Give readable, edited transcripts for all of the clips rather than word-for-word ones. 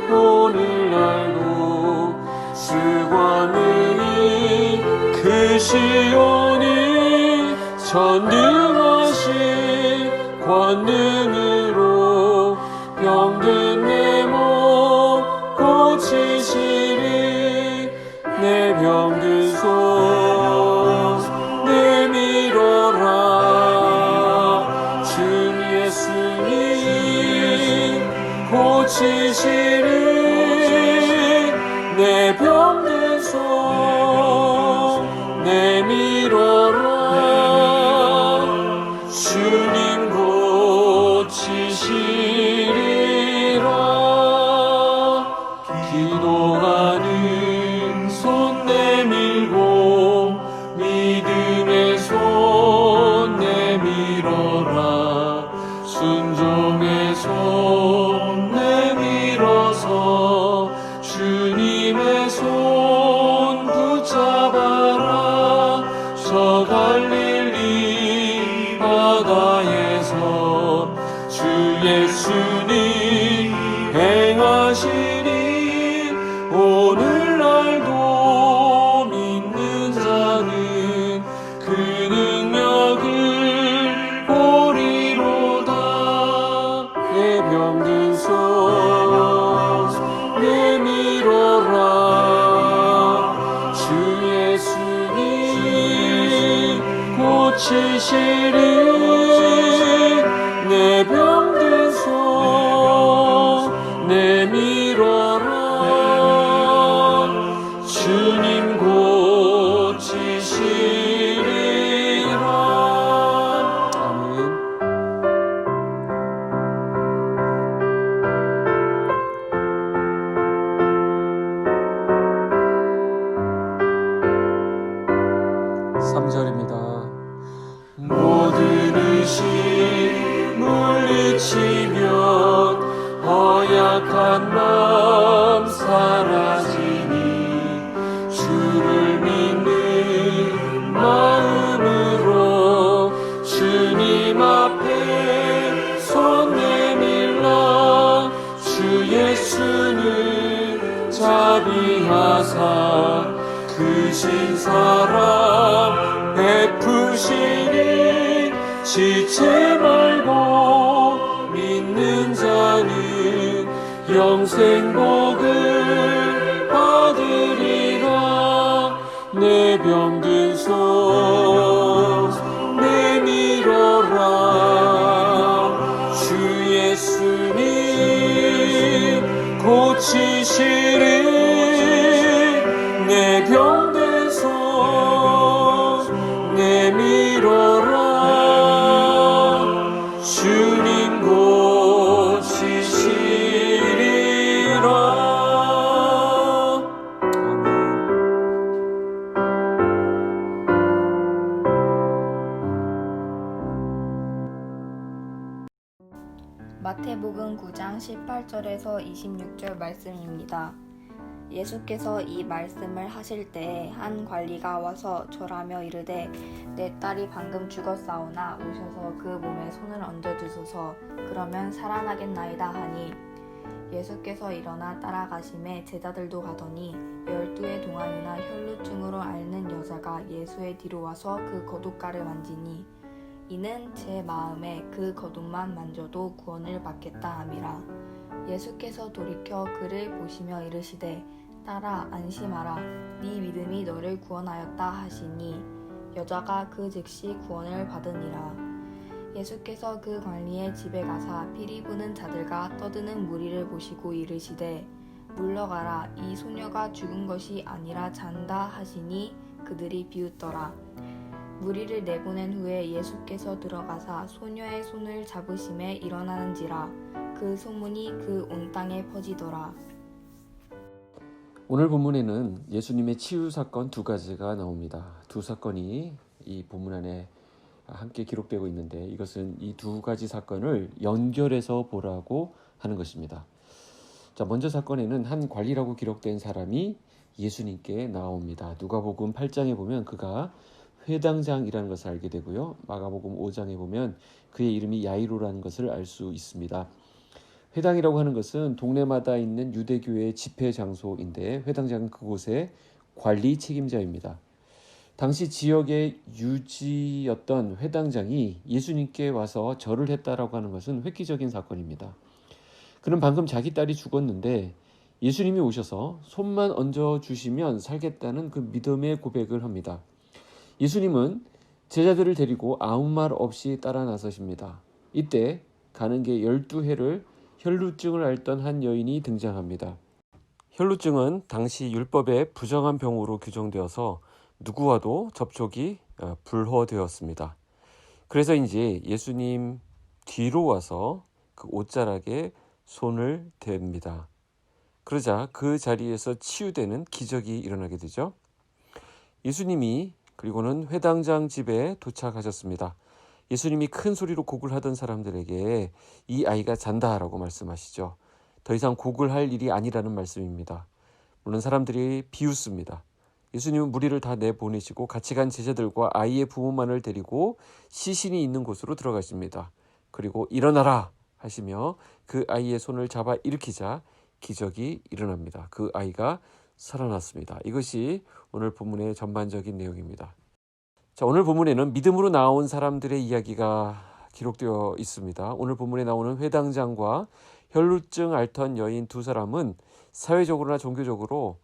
오늘날도 주권능이 크시오니 전능하신 권능으로 병든 내 몸 고치시리. 내 병든 손 내밀어라. 주 예수님 고치시리. 내 병든 손 내밀어라. 주님 고치시리라. 기도하는 손 내밀고 믿음의 손 내밀어라. 순종의 손 내밀어서 주님의 손 붙잡아라. 저 갈릴리 바다에서 주 예수님 행하시니 오늘날도 믿는 자는 그 능력을 보리로다. 내 병든 손 내밀어라. 주 예수님 고치시리. 내 병든 손 내밀어라. 주님 고치시리라. 아멘. 모든 의심 물리치면 허약한 마음 사라지니 주를 믿는 마음으로 주님 앞에 손 내밀라. 주 예수는 자비하사 크신 사랑 베푸시니 지체 말고 믿는 자는 영생 복을 받으리라. 내 병든 손 내밀어라. 주 예수님 고치시리. 내 병든 손 내밀어라. 주님 고치시리라. 마태복음 9장 18절에서 26절 말씀입니다. 예수께서 이 말씀을 하실 때에 한 관리가 와서 절하며 이르되 내 딸이 방금 죽었사오나 오셔서 그 몸에 손을 얹어주소서. 그러면 살아나겠나이다 하니 예수께서 일어나 따라가심에 제자들도 가더니 12의 동안이나 혈루증으로 앓는 여자가 예수의 뒤로 와서 그 거둣가를 만지니 이는 제 마음에 그 거둣만 만져도 구원을 받겠다 함이라. 예수께서 돌이켜 그를 보시며 이르시되 딸아 안심하라. 네 믿음이 너를 구원하였다 하시니 여자가 그 즉시 구원을 받으니라. 예수께서 그 관리의 집에 가사 피리 부는 자들과 떠드는 무리를 보시고 이르시되 물러가라. 이 소녀가 죽은 것이 아니라 잔다 하시니 그들이 비웃더라. 무리를 내보낸 후에 예수께서 들어가사 소녀의 손을 잡으심에 일어나는지라. 그 소문이 그 온 땅에 퍼지더라. 오늘 본문에는 예수님의 치유 사건 두 가지가 나옵니다. 두 사건이 이 본문 안에 함께 기록되고 있는데 이것은 이 두 가지 사건을 연결해서 보라고 하는 것입니다. 자, 먼저 사건에는 한 관리라고 기록된 사람이 예수님께 나옵니다. 누가복음 8장에 보면 그가 회당장이라는 것을 알게 되고요. 마가복음 5장에 보면 그의 이름이 야이로라는 것을 알 수 있습니다. 회당이라고 하는 것은 동네마다 있는 유대교의 집회 장소인데 회당장은 그곳의 관리 책임자입니다. 당시 지역의 유지였던 회당장이 예수님께 와서 절을 했다라고 하는 것은 획기적인 사건입니다. 그는 방금 자기 딸이 죽었는데 예수님이 오셔서 손만 얹어 주시면 살겠다는 그 믿음의 고백을 합니다. 예수님은 제자들을 데리고 아무 말 없이 따라 나서십니다. 이때 가는 게 12해를 혈루증을 앓던 한 여인이 등장합니다. 혈루증은 당시 율법에 부정한 병으로 규정되어서 누구와도 접촉이 불허되었습니다. 그래서인지 예수님 뒤로 와서 그 옷자락에 손을 댑니다. 그러자 그 자리에서 치유되는 기적이 일어나게 되죠. 예수님이 그리고는 회당장 집에 도착하셨습니다. 예수님이 큰 소리로 곡을 하던 사람들에게 이 아이가 잔다라고 말씀하시죠. 더 이상 곡을 할 일이 아니라는 말씀입니다. 물론 사람들이 비웃습니다. 예수님은 무리를 다 내보내시고 같이 간 제자들과 아이의 부모만을 데리고 시신이 있는 곳으로 들어가십니다. 그리고 일어나라 하시며 그 아이의 손을 잡아 일으키자 기적이 일어납니다. 그 아이가 살아났습니다. 이것이 오늘 본문의 전반적인 내용입니다. 자, 오늘 본문에는 믿음으로 나온 사람들의 이야기가 기록되어 있습니다. 오늘 본문에 나오는 회당장과 혈루증 앓던 여인 두 사람은 사회적으로나 종교적으로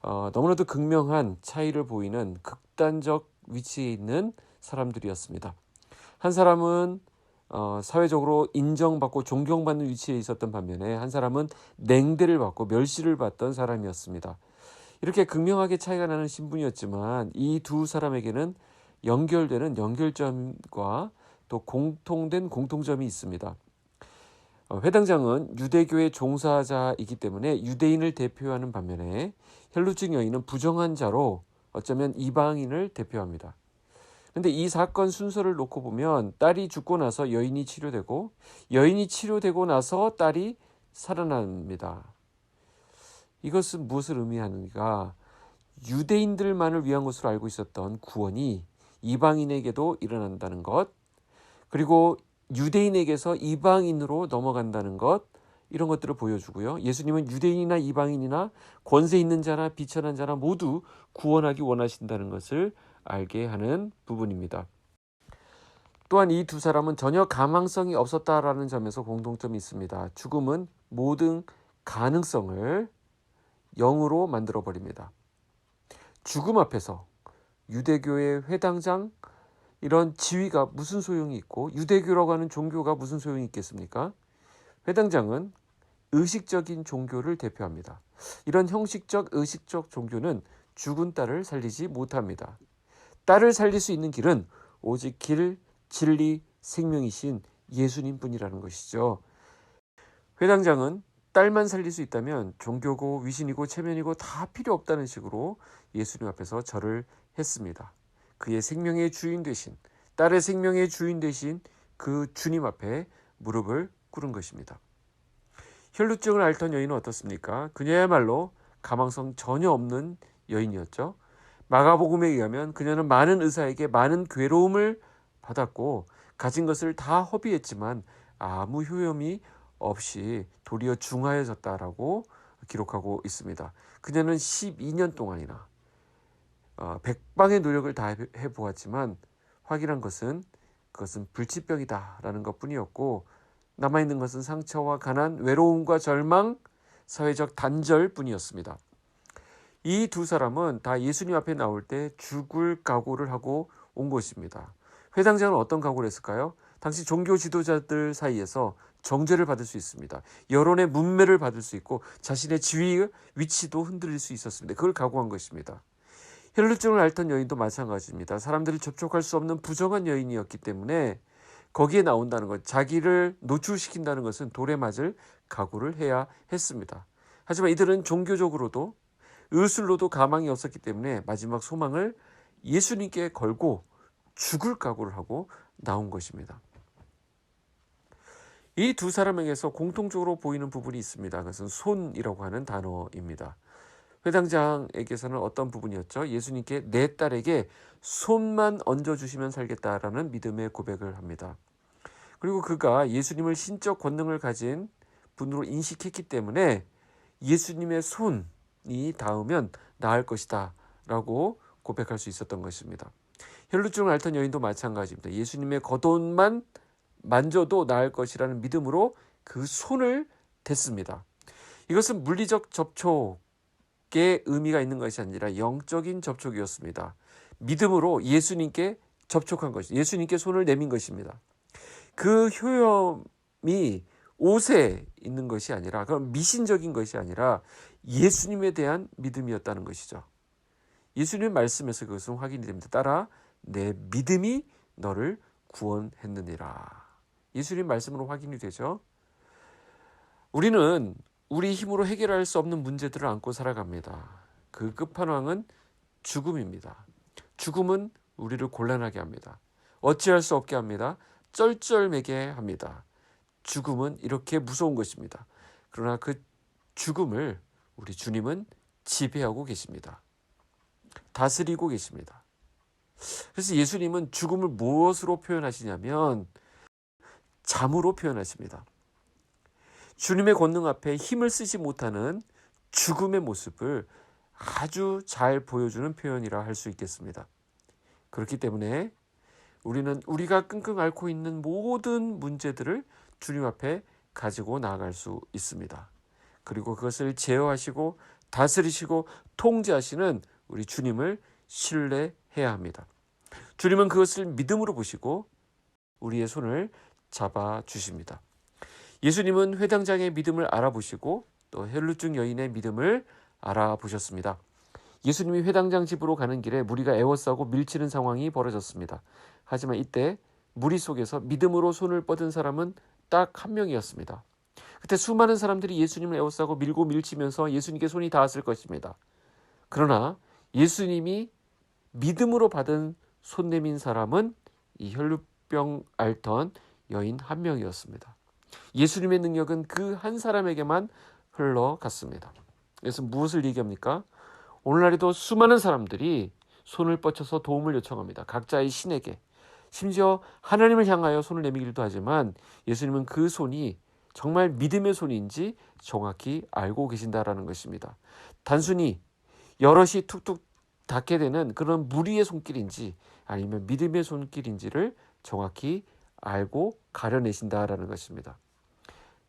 너무나도 극명한 차이를 보이는 극단적 위치에 있는 사람들이었습니다. 한 사람은 사회적으로 인정받고 존경받는 위치에 있었던 반면에 한 사람은 냉대를 받고 멸시를 받던 사람이었습니다. 이렇게 극명하게 차이가 나는 신분이었지만 이 두 사람에게는 연결되는 연결점과 또 공통된 공통점이 있습니다. 회당장은 유대교의 종사자이기 때문에 유대인을 대표하는 반면에 혈루증 여인은 부정한 자로 어쩌면 이방인을 대표합니다. 그런데 이 사건 순서를 놓고 보면 딸이 죽고 나서 여인이 치료되고 여인이 치료되고 나서 딸이 살아납니다. 이것은 무엇을 의미하는가? 유대인들만을 위한 것으로 알고 있었던 구원이 이방인에게도 일어난다는 것, 그리고 유대인에게서 이방인으로 넘어간다는 것, 이런 것들을 보여주고요. 예수님은 유대인이나 이방인이나 권세 있는 자나 비천한 자나 모두 구원하기 원하신다는 것을 알게 하는 부분입니다. 또한 이 두 사람은 전혀 가망성이 없었다라는 점에서 공통점이 있습니다. 죽음은 모든 가능성을 0으로 만들어버립니다. 죽음 앞에서 유대교의 회당장, 이런 지위가 무슨 소용이 있고 유대교라고 하는 종교가 무슨 소용이 있겠습니까? 회당장은 의식적인 종교를 대표합니다. 이런 형식적, 의식적 종교는 죽은 딸을 살리지 못합니다. 딸을 살릴 수 있는 길은 오직 길, 진리, 생명이신 예수님뿐이라는 것이죠. 회당장은 딸만 살릴 수 있다면 종교고 위신이고 체면이고 다 필요 없다는 식으로 예수님 앞에서 절을 했습니다. 그의 생명의 주인 되신, 딸의 생명의 주인 되신 그 주님 앞에 무릎을 꿇은 것입니다. 혈루증을 앓던 여인은 어떻습니까? 그녀야말로 가망성 전혀 없는 여인이었죠. 마가복음에 의하면 그녀는 많은 의사에게 많은 괴로움을 받았고 가진 것을 다 허비했지만 아무 효험이 없이 도리어 중하여졌다라고 기록하고 있습니다. 그녀는 12년 동안이나 백방의 노력을 다 해보았지만 확인한 것은 그것은 불치병이다라는 것뿐이었고 남아있는 것은 상처와 가난, 외로움과 절망, 사회적 단절뿐이었습니다. 이 두 사람은 다 예수님 앞에 나올 때 죽을 각오를 하고 온 것입니다. 회당장은 어떤 각오를 했을까요? 당시 종교 지도자들 사이에서 정죄를 받을 수 있습니다. 여론의 문매를 받을 수 있고 자신의 지위의 위치도 흔들릴 수 있었습니다. 그걸 각오한 것입니다. 혈루증을 앓던 여인도 마찬가지입니다. 사람들이 접촉할 수 없는 부정한 여인이었기 때문에 거기에 나온다는 것, 자기를 노출시킨다는 것은 돌에 맞을 각오를 해야 했습니다. 하지만 이들은 종교적으로도 의술로도 가망이 없었기 때문에 마지막 소망을 예수님께 걸고 죽을 각오를 하고 나온 것입니다. 이 두 사람에게서 공통적으로 보이는 부분이 있습니다. 그것은 손이라고 하는 단어입니다. 회당장에게서는 어떤 부분이었죠? 예수님께 내 딸에게 손만 얹어주시면 살겠다라는 믿음의 고백을 합니다. 그리고 그가 예수님을 신적 권능을 가진 분으로 인식했기 때문에 예수님의 손이 닿으면 나을 것이다 라고 고백할 수 있었던 것입니다. 혈루증을 앓던 여인도 마찬가지입니다. 예수님의 겉옷만 만져도 나을 것이라는 믿음으로 그 손을 댔습니다. 이것은 물리적 접촉의 의미가 있는 것이 아니라 영적인 접촉이었습니다. 믿음으로 예수님께 접촉한 것이, 예수님께 손을 내민 것입니다. 그 효험이 옷에 있는 것이 아니라, 그런 미신적인 것이 아니라 예수님에 대한 믿음이었다는 것이죠. 예수님의 말씀에서 그것은 확인이 됩니다. 따라 내 믿음이 너를 구원했느니라. 예수님 말씀으로 확인이 되죠. 우리는 우리 힘으로 해결할 수 없는 문제들을 안고 살아갑니다. 그 끝판왕은 죽음입니다. 죽음은 우리를 곤란하게 합니다. 어찌할 수 없게 합니다. 쩔쩔매게 합니다. 죽음은 이렇게 무서운 것입니다. 그러나 그 죽음을 우리 주님은 지배하고 계십니다. 다스리고 계십니다. 그래서 예수님은 죽음을 무엇으로 표현하시냐면 잠으로 표현하십니다. 주님의 권능 앞에 힘을 쓰지 못하는 죽음의 모습을 아주 잘 보여주는 표현이라 할 수 있겠습니다. 그렇기 때문에 우리는 우리가 끙끙 앓고 있는 모든 문제들을 주님 앞에 가지고 나아갈 수 있습니다. 그리고 그것을 제어하시고 다스리시고 통제하시는 우리 주님을 신뢰해야 합니다. 주님은 그것을 믿음으로 보시고 우리의 손을 잡아주십니다. 예수님은 회당장의 믿음을 알아보시고 또 혈루증 여인의 믿음을 알아보셨습니다. 예수님이 회당장 집으로 가는 길에 무리가 에워싸고 밀치는 상황이 벌어졌습니다. 하지만 이때 무리 속에서 믿음으로 손을 뻗은 사람은 딱 한 명이었습니다. 그때 수많은 사람들이 예수님을 에워싸고 밀고 밀치면서 예수님께 손이 닿았을 것입니다. 그러나 예수님이 믿음으로 받은 손 내민 사람은 이 혈루병 앓던 여인 한 명이었습니다. 예수님의 능력은 그 한 사람에게만 흘러갔습니다. 그래서 무엇을 얘기합니까? 오늘날에도 수많은 사람들이 손을 뻗쳐서 도움을 요청합니다. 각자의 신에게. 심지어 하나님을 향하여 손을 내밀기도 하지만 예수님은 그 손이 정말 믿음의 손인지 정확히 알고 계신다라는 것입니다. 단순히 여럿이 툭툭 닿게 되는 그런 무리의 손길인지 아니면 믿음의 손길인지를 정확히 알고 가려내신다라는 것입니다.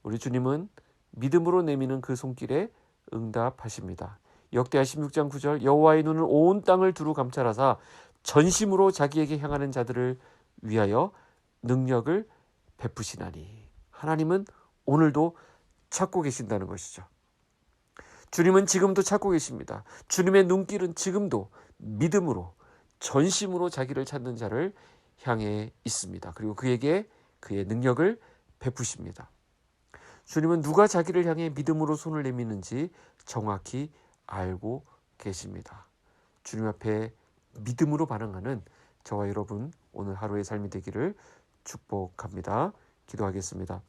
우리 주님은 믿음으로 내미는 그 손길에 응답하십니다. 역대하 16장 9절 여호와의 눈은 온 땅을 두루 감찰하사 전심으로 자기에게 향하는 자들을 위하여 능력을 베푸시나니. 하나님은 오늘도 찾고 계신다는 것이죠. 주님은 지금도 찾고 계십니다. 주님의 눈길은 지금도 믿음으로 전심으로 자기를 찾는 자를 향해 있습니다. 그리고 그에게 그의 능력을 베푸십니다. 주님은 누가 자기를 향해 믿음으로 손을 내미는지 정확히 알고 계십니다. 주님 앞에 믿음으로 반응하는 저와 여러분 오늘 하루의 삶이 되기를 축복합니다. 기도하겠습니다.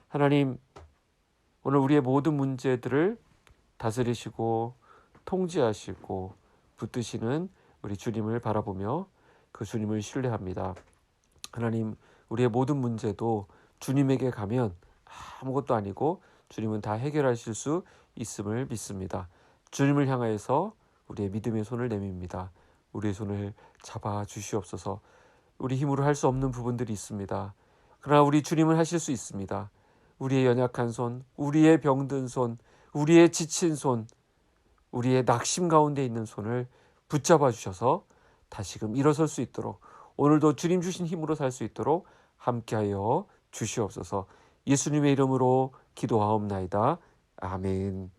하나님, 오늘 우리의 모든 문제들을 다스리시고 통제하시고 붙드시는 우리 주님을 바라보며 그 주님을 신뢰합니다. 하나님, 우리의 모든 문제도 주님에게 가면 아무것도 아니고 주님은 다 해결하실 수 있음을 믿습니다. 주님을 향하여서 우리의 믿음의 손을 내밉니다. 우리의 손을 잡아 주시옵소서. 우리 힘으로 할 수 없는 부분들이 있습니다. 그러나 우리 주님은 하실 수 있습니다. 우리의 연약한 손, 우리의 병든 손, 우리의 지친 손, 우리의 낙심 가운데 있는 손을 붙잡아 주셔서 다시금 일어설 수 있도록 오늘도 주님 주신 힘으로 살 수 있도록 함께하여 주시옵소서. 예수님의 이름으로 기도하옵나이다. 아멘.